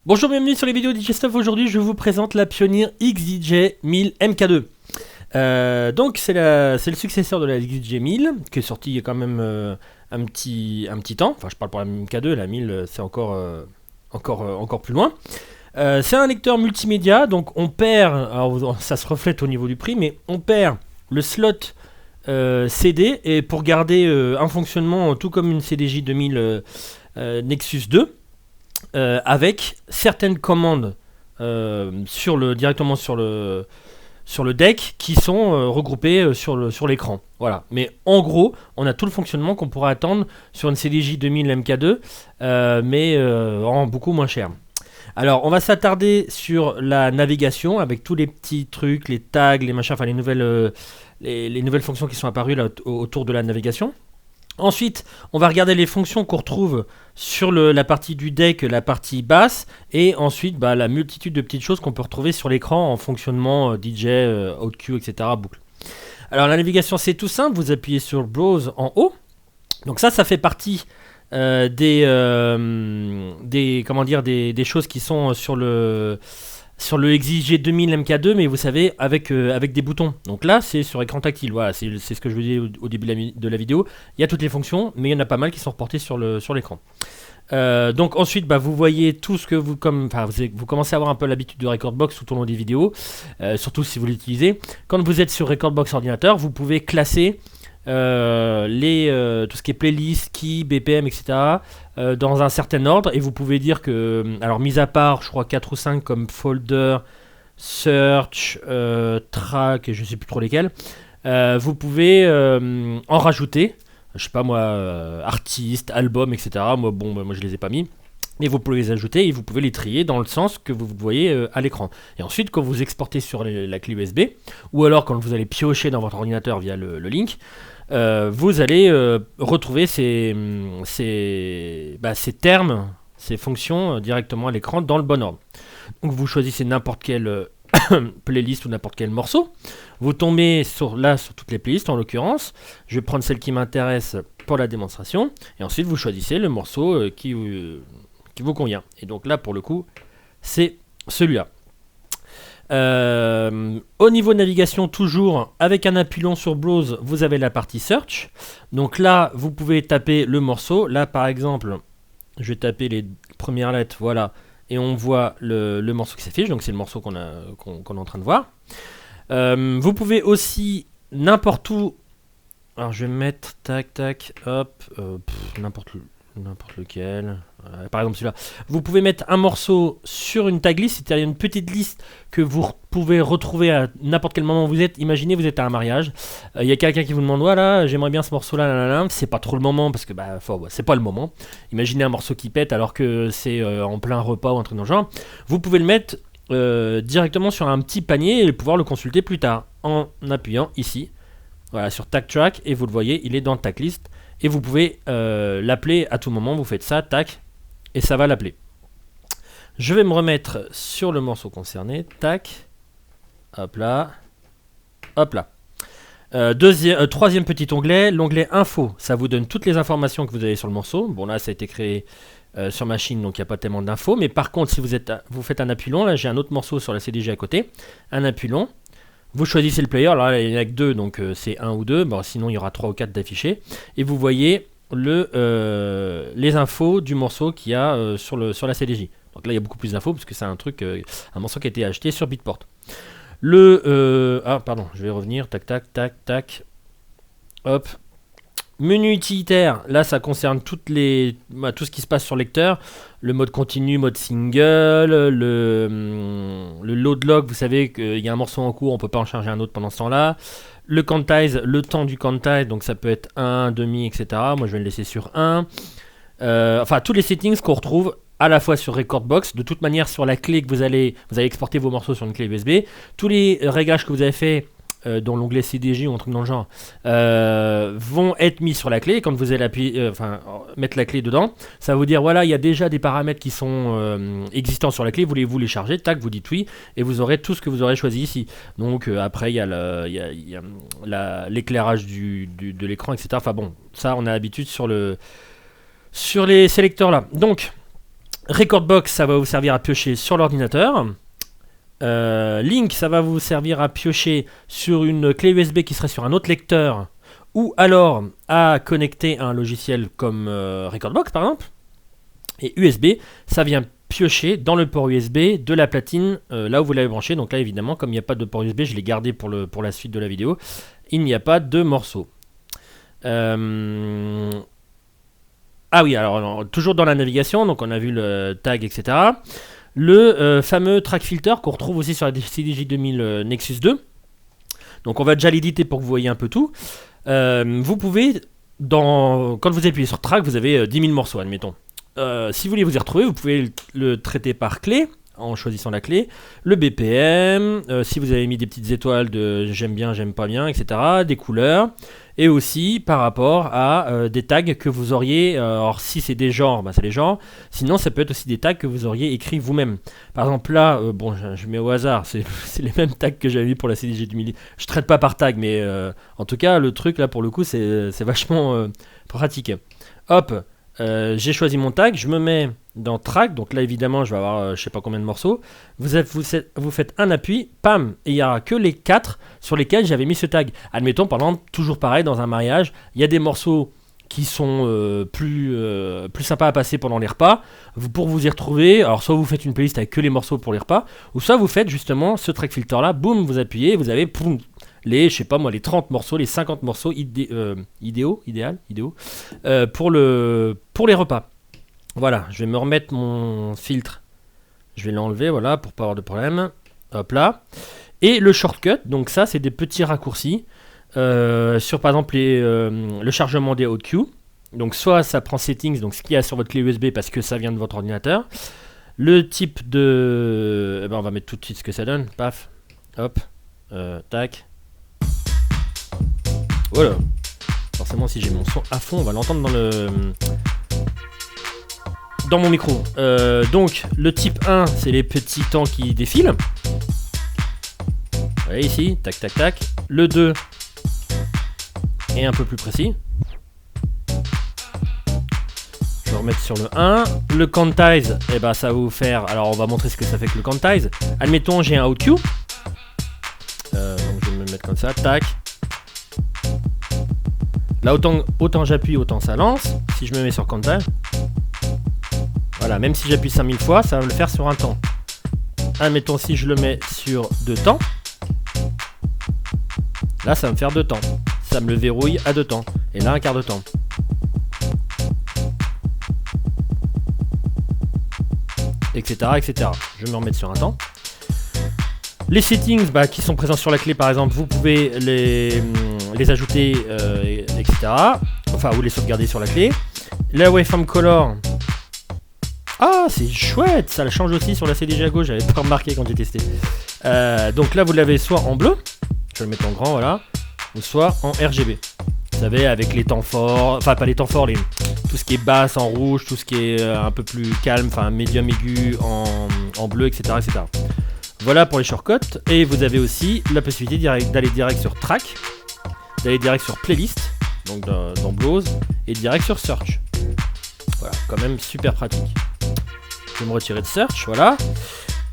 Bonjour, bienvenue sur les vidéos DJ Stuff. Aujourd'hui, je vous présente la Pioneer XDJ 1000 MK2. Donc, c'est le successeur de la XDJ 1000 qui est sorti il y a quand même un petit temps. Enfin, je parle pour la MK2, la 1000 c'est encore plus loin. C'est un lecteur multimédia, donc on perd, alors ça se reflète au niveau du prix, mais on perd le slot CD et pour garder un fonctionnement tout comme une CDJ 2000 Nexus 2. Avec certaines commandes directement sur le deck qui sont regroupées sur l'écran. Voilà. Mais en gros, on a tout le fonctionnement qu'on pourrait attendre sur une CDJ 2000 MK2, mais en beaucoup moins cher. Alors, on va s'attarder sur la navigation avec tous les petits trucs, les tags, les machins, enfin les nouvelles fonctions qui sont apparues là, autour de la navigation. Ensuite, on va regarder les fonctions qu'on retrouve sur la partie du deck, la partie basse, et ensuite la multitude de petites choses qu'on peut retrouver sur l'écran en fonctionnement DJ, OutQ, etc. boucle. Alors la navigation c'est tout simple, vous appuyez sur Browse en haut. Donc ça fait partie des choses qui sont sur le XDJ 2000 MK2, mais vous savez, avec des boutons. Donc là, c'est sur écran tactile. Voilà, c'est ce que je vous disais au début de la vidéo. Il y a toutes les fonctions, mais il y en a pas mal qui sont reportées sur l'écran. Donc ensuite, vous voyez tout ce que vous commencez à avoir un peu l'habitude de Recordbox tout au long des vidéos, surtout si vous l'utilisez. Quand vous êtes sur Recordbox ordinateur, vous pouvez classer tout ce qui est playlist, key, BPM, etc. Dans un certain ordre, et vous pouvez dire que, alors mis à part je crois 4 ou 5 comme folder, search, track et je sais plus trop lesquels, vous pouvez en rajouter, je sais pas moi, artiste, album, etc. Moi je les ai pas mis. Et vous pouvez les ajouter et vous pouvez les trier dans le sens que vous voyez à l'écran. Et ensuite, quand vous exportez sur la clé USB, ou alors quand vous allez piocher dans votre ordinateur via le link, vous allez retrouver ces termes, ces fonctions directement à l'écran dans le bon ordre. Donc vous choisissez n'importe quelle playlist ou n'importe quel morceau. Vous tombez sur toutes les playlists en l'occurrence. Je vais prendre celle qui m'intéresse pour la démonstration. Et ensuite vous choisissez le morceau qui vous convient. Et donc là pour le coup c'est celui-là. Au niveau de navigation, toujours avec un appui long sur Browse, vous avez la partie Search. Donc là, vous pouvez taper le morceau. Là, par exemple, je vais taper les premières lettres, voilà, et on voit le morceau qui s'affiche. Donc c'est le morceau qu'on est en train de voir. Vous pouvez aussi n'importe où. Alors je vais mettre tac, hop, n'importe lequel. Par exemple celui-là. Vous pouvez mettre un morceau sur une tag list, c'est-à-dire une petite liste que vous pouvez retrouver à n'importe quel moment où vous êtes. Imaginez vous êtes à un mariage, il y a quelqu'un qui vous demande voilà, j'aimerais bien ce morceau-là, c'est pas trop le moment parce que c'est pas le moment. Imaginez un morceau qui pète alors que c'est en plein repas ou un truc dans le genre. Vous pouvez le mettre directement sur un petit panier et pouvoir le consulter plus tard en appuyant ici. Voilà, sur Tag Track, et vous le voyez, il est dans Tag List, et vous pouvez l'appeler à tout moment. Vous faites ça, tac, et ça va l'appeler. Je vais me remettre sur le morceau concerné, tac, hop là, hop là. Troisième petit onglet, l'onglet Info, ça vous donne toutes les informations que vous avez sur le morceau. Bon là, ça a été créé sur machine, donc il n'y a pas tellement d'infos, mais par contre, si vous faites un appui long, là j'ai un autre morceau sur la CDJ à côté, un appui long. Vous choisissez le player, alors là il n'y en a que 2, donc c'est 1 ou 2, sinon il y aura 3 ou 4 d'affichés. Et vous voyez les infos du morceau qu'il y a sur la CDJ. Donc là il y a beaucoup plus d'infos parce que c'est un morceau qui a été acheté sur Beatport. Je vais revenir, tac, hop. Menu utilitaire, là ça concerne tout ce qui se passe sur lecteur, le mode continu, mode single, le load log, vous savez qu'il y a un morceau en cours, on peut pas en charger un autre pendant ce temps-là. Le quantize, le temps du quantize, donc ça peut être 1, demi, etc. Moi je vais le laisser sur 1. Tous les settings qu'on retrouve à la fois sur Recordbox, de toute manière sur la clé que vous allez exporter vos morceaux sur une clé USB, tous les réglages que vous avez fait dans l'onglet CDJ ou un truc dans le genre vont être mis sur la clé. Et quand vous allez mettre la clé dedans, ça va vous dire voilà, il y a déjà des paramètres qui sont existants sur la clé, voulez-vous les charger, tac, vous dites oui et vous aurez tout ce que vous aurez choisi ici. Donc après il y a l'éclairage de l'écran, etc. Enfin bon, ça on a l'habitude sur les sélecteurs là. Donc Recordbox, ça va vous servir à piocher sur l'ordinateur. Link, ça va vous servir à piocher sur une clé USB qui serait sur un autre lecteur, ou alors à connecter un logiciel comme Recordbox par exemple. Et USB, ça vient piocher dans le port USB de la platine là où vous l'avez branché. Donc là évidemment, comme il n'y a pas de port USB, je l'ai gardé pour la suite de la vidéo. Il n'y a pas de morceau. Ah oui, alors toujours dans la navigation, donc on a vu le tag, etc. Le fameux track filter qu'on retrouve aussi sur la CDJ 2000 Nexus 2. Donc on va déjà l'éditer pour que vous voyez un peu tout. Vous pouvez, quand vous appuyez sur track, vous avez 10 000 morceaux, admettons. Si vous voulez vous y retrouver, vous pouvez le traiter par clé, en choisissant la clé, le BPM, si vous avez mis des petites étoiles de j'aime bien, j'aime pas bien, etc., des couleurs, et aussi par rapport à des tags que vous auriez, alors si c'est des genres, c'est les genres, sinon ça peut être aussi des tags que vous auriez écrits vous-même. Par exemple là, bon je mets au hasard, c'est les mêmes tags que j'avais mis pour la CDJ 2000, je traite pas par tag, mais en tout cas le truc là pour le coup c'est vachement pratique. Hop, j'ai choisi mon tag, je me mets dans track, donc là évidemment je vais avoir je sais pas combien de morceaux, vous faites un appui, pam, et il n'y aura que les 4 sur lesquels j'avais mis ce tag. Admettons par exemple, toujours pareil dans un mariage, il y a des morceaux qui sont plus sympas à passer pendant les repas, pour vous y retrouver, alors soit vous faites une playlist avec que les morceaux pour les repas, ou soit vous faites justement ce track filter là, boum, vous appuyez, vous avez boum, les 30 morceaux, les 50 morceaux idéaux pour les repas. Voilà, je vais me remettre mon filtre. Je vais l'enlever, voilà, pour pas avoir de problème. Hop là. Et le shortcut, donc ça, c'est des petits raccourcis sur, par exemple, le chargement des hot queues. Donc soit ça prend settings, donc ce qu'il y a sur votre clé USB parce que ça vient de votre ordinateur. Le type de... on va mettre tout de suite ce que ça donne. Paf. Hop. Tac. Voilà. Forcément, si j'ai mon son à fond, on va l'entendre dans mon micro. Donc, le type 1, c'est les petits temps qui défilent. Vous voyez ici, tac, tac, tac. Le 2 est un peu plus précis. Je vais remettre sur le 1. Le quantize, ça va vous faire... Alors, on va montrer ce que ça fait que le quantize. Admettons, j'ai un out queue. Donc, je vais me mettre comme ça, tac. Là, autant j'appuie, autant ça lance. Si je me mets sur quantize, voilà, même si j'appuie 5000 fois, ça va me le faire sur un temps. Admettons, si je le mets sur 2 temps, là, ça va me faire 2 temps. Ça me le verrouille à 2 temps. Et là, un quart de temps. Etc., etc. Je vais me remettre sur un temps. Les settings qui sont présents sur la clé, par exemple, vous pouvez les ajouter, etc. Enfin, ou les sauvegarder sur la clé. La waveform color. Ah, c'est chouette, ça le change aussi sur la CDJ à gauche, j'avais pas remarqué quand j'ai testé. Donc là, vous l'avez soit en bleu, je vais le mettre en grand, voilà, ou soit en RGB. Vous savez, avec les temps forts, enfin pas les temps forts, tout ce qui est basse en rouge, tout ce qui est un peu plus calme, enfin médium aigu en bleu, etc., etc. Voilà pour les shortcuts. Et vous avez aussi la possibilité d'aller direct sur track, d'aller direct sur playlist, donc dans Browse, et direct sur search. Voilà, quand même super pratique. Je vais me retirer de search, voilà.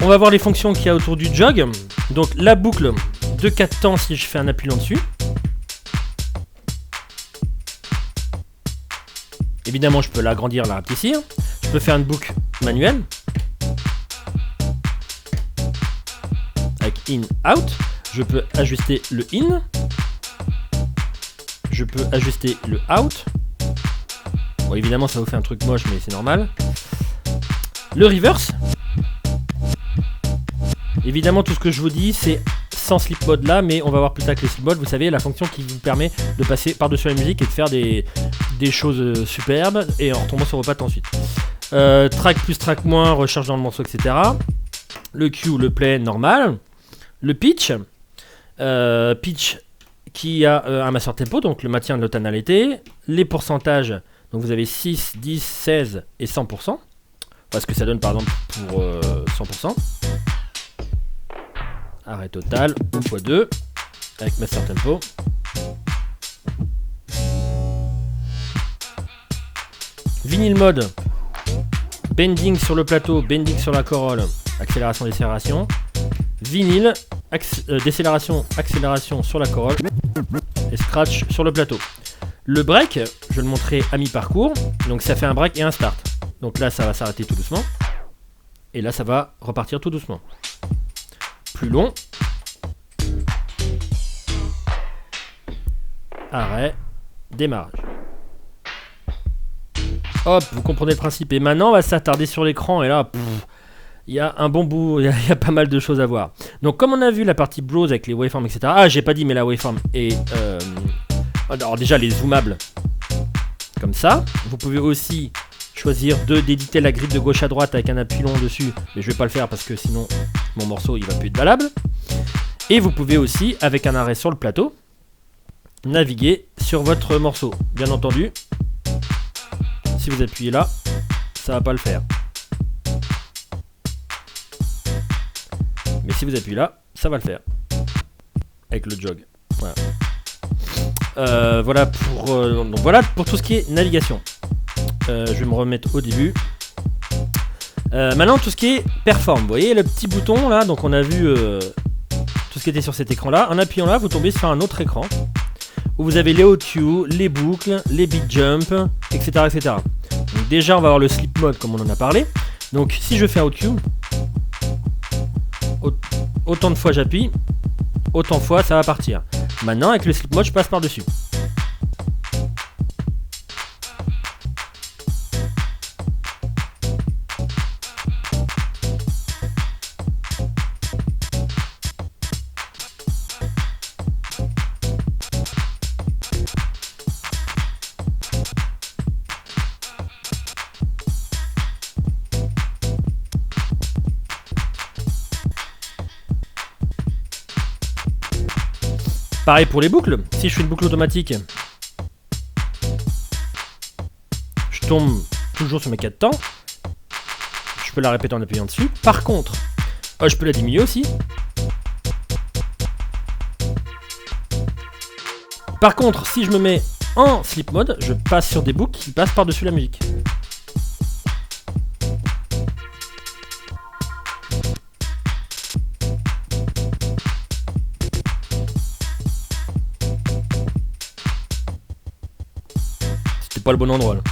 On va voir les fonctions qu'il y a autour du jog. Donc la boucle de 4 temps si je fais un appui là-dessus. Évidemment, je peux l'agrandir, la rapetissir. Je peux faire une boucle manuelle. Avec in, out. Je peux ajuster le in. Je peux ajuster le out. Bon, évidemment, ça vous fait un truc moche, mais c'est normal. Le reverse. Évidemment, tout ce que je vous dis, c'est sans sleep mode là, mais on va voir plus tard que les sleep mode. Vous savez, la fonction qui vous permet de passer par-dessus la musique et de faire des choses superbes et en retombant sur vos pattes ensuite. Track plus, track moins, recharge dans le morceau, etc. Le Q, le play normal. Le pitch. Pitch qui a un master tempo, donc le maintien de la tonalité. Les pourcentages, donc vous avez 6, 10, 16 et 100%. Voilà ce que ça donne par exemple pour 100%. Arrêt total, x2, avec master tempo. Vinyl mode, bending sur le plateau, bending sur la corolle, accélération, décélération. Vinyle, décélération, accélération sur la corolle et scratch sur le plateau. Le break, je vais le montrer à mi-parcours, donc ça fait un break et un start. Donc là ça va s'arrêter tout doucement et là ça va repartir tout doucement. Plus long. Arrêt, démarrage. Hop, vous comprenez le principe. Et maintenant on va s'attarder sur l'écran et là... il y a un bon bout, il y a pas mal de choses à voir. Donc comme on a vu la partie browse avec les waveforms, etc. Ah, j'ai pas dit, mais la waveform est... alors déjà les zoomables, comme ça. Vous pouvez aussi choisir d'éditer la grille de gauche à droite avec un appui long dessus. Mais je vais pas le faire parce que sinon mon morceau il va plus être valable. Et vous pouvez aussi, avec un arrêt sur le plateau, naviguer sur votre morceau. Bien entendu, si vous appuyez là, ça va pas le faire. Mais si vous appuyez là, ça va le faire. Avec le jog. Voilà. Donc voilà pour tout ce qui est navigation. Je vais me remettre au début. Maintenant, tout ce qui est perform. Vous voyez le petit bouton là. Donc on a vu tout ce qui était sur cet écran là. En appuyant là, vous tombez sur un autre écran où vous avez les OQ, les boucles, les beat jump, etc., etc. Donc déjà, on va avoir le sleep mode comme on en a parlé. Donc si je fais un OQ, autant de fois j'appuie, autant de fois ça va partir. Maintenant avec le sleep mode je passe par dessus. Pareil pour les boucles, si je fais une boucle automatique, je tombe toujours sur mes 4 temps, je peux la répéter en appuyant dessus. Par contre, je peux la diminuer aussi. Par contre, si je me mets en sleep mode, je passe sur des boucles qui passent par-dessus la musique. Pas le bon endroit là.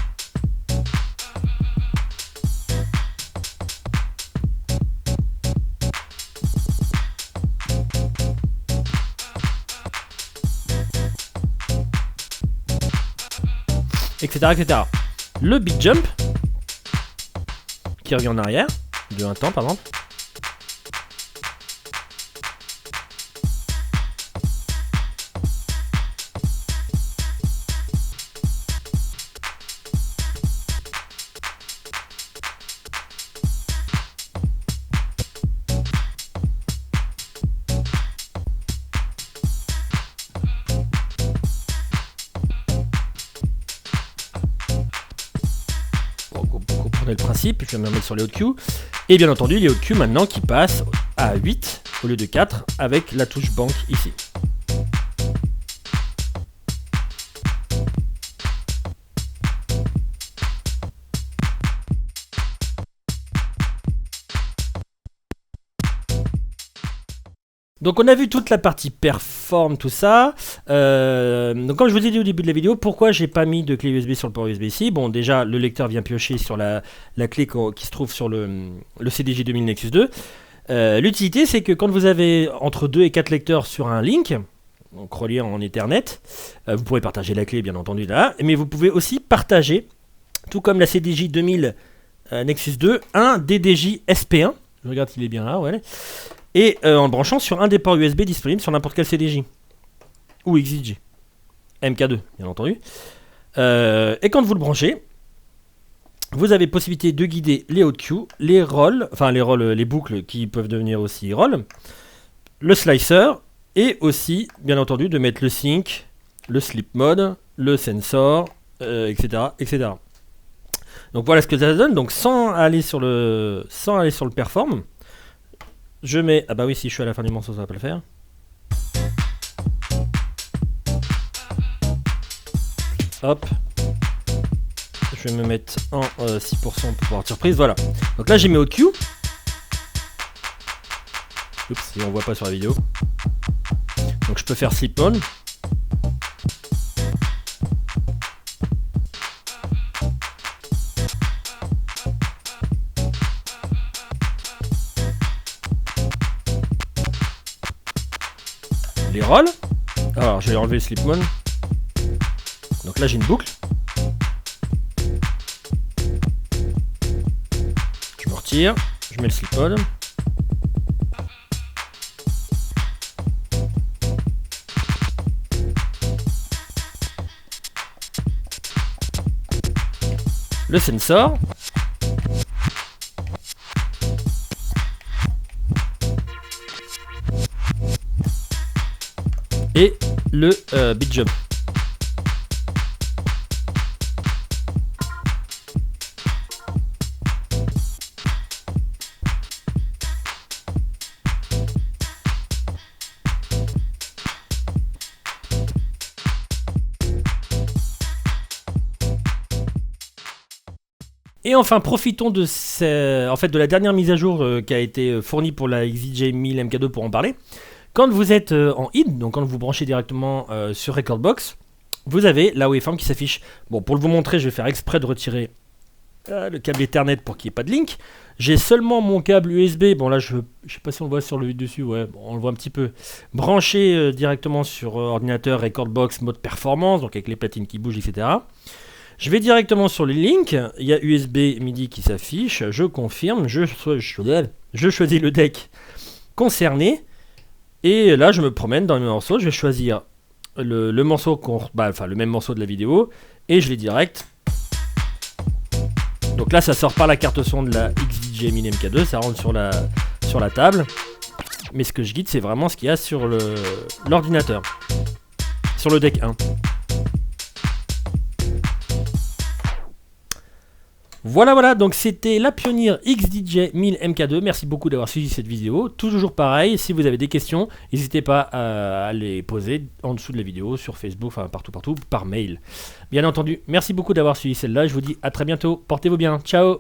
Etc, etc. Le beat jump qui revient en arrière de un temps par exemple. Le principe, je vais me remettre sur les OQ et bien entendu les OQ maintenant qui passent à 8 au lieu de 4 avec la touche banque ici. Donc on a vu toute la partie perform, tout ça. Donc comme je vous ai dit au début de la vidéo, pourquoi j'ai pas mis de clé USB sur le port USB-C. Bon déjà le lecteur vient piocher sur la clé qui se trouve sur le CDJ 2000 Nexus 2. L'utilité c'est que quand vous avez entre 2 et 4 lecteurs sur un link, donc relié en Ethernet, vous pourrez partager la clé bien entendu là, mais vous pouvez aussi partager, tout comme la CDJ 2000 Nexus 2, un DDJ SP1. Je regarde s'il est bien là, ouais. Et en le branchant sur un des ports USB disponibles sur n'importe quel CDJ ou XJG MK2 bien entendu. Et quand vous le branchez, vous avez possibilité de guider les hautes Q, les rolls, les boucles qui peuvent devenir aussi rolls, le slicer et aussi bien entendu de mettre le sync, le sleep mode, le sensor, etc., etc. Donc voilà ce que ça donne. Donc sans aller sur le perform. Je mets... Ah bah oui, si je suis à la fin du morceau, ça va pas le faire. Hop. je vais me mettre en 6% pour pouvoir surprise. Voilà. Donc là, j'ai mis au Q. Oups, si on voit pas sur la vidéo. Donc je peux faire slip on. Les rolls. Alors je vais enlever le slip on. Donc là j'ai une boucle. Je me retire. Je mets le slip on. Le sensor. Et le beat jump. Et enfin, profitons de, de la dernière mise à jour qui a été fournie pour la XDJ 1000 MK2 pour en parler. Quand vous êtes en ID, donc quand vous branchez directement sur Rekordbox, vous avez la waveform qui s'affiche. Bon, pour vous montrer, je vais faire exprès de retirer le câble Ethernet pour qu'il n'y ait pas de link. J'ai seulement mon câble USB, bon là je sais pas si on le voit sur le dessus, ouais, bon, on le voit un petit peu, branché directement sur ordinateur Rekordbox mode performance, donc avec les platines qui bougent, etc. Je vais directement sur les links, il y a USB MIDI qui s'affiche, je confirme, je choisis le deck concerné, et là je me promène dans les morceaux, je vais choisir le morceau, le même morceau de la vidéo, et je l'ai direct. Donc là ça sort par la carte son de la XDJ 1000 MK2, ça rentre sur la table, mais ce que je guide c'est vraiment ce qu'il y a sur l'ordinateur, sur le deck 1. Voilà, donc c'était la Pioneer XDJ 1000 MK2. Merci beaucoup d'avoir suivi cette vidéo. Toujours pareil, si vous avez des questions, n'hésitez pas à les poser en dessous de la vidéo, sur Facebook, enfin partout, par mail. Bien entendu, merci beaucoup d'avoir suivi celle-là. Je vous dis à très bientôt. Portez-vous bien. Ciao.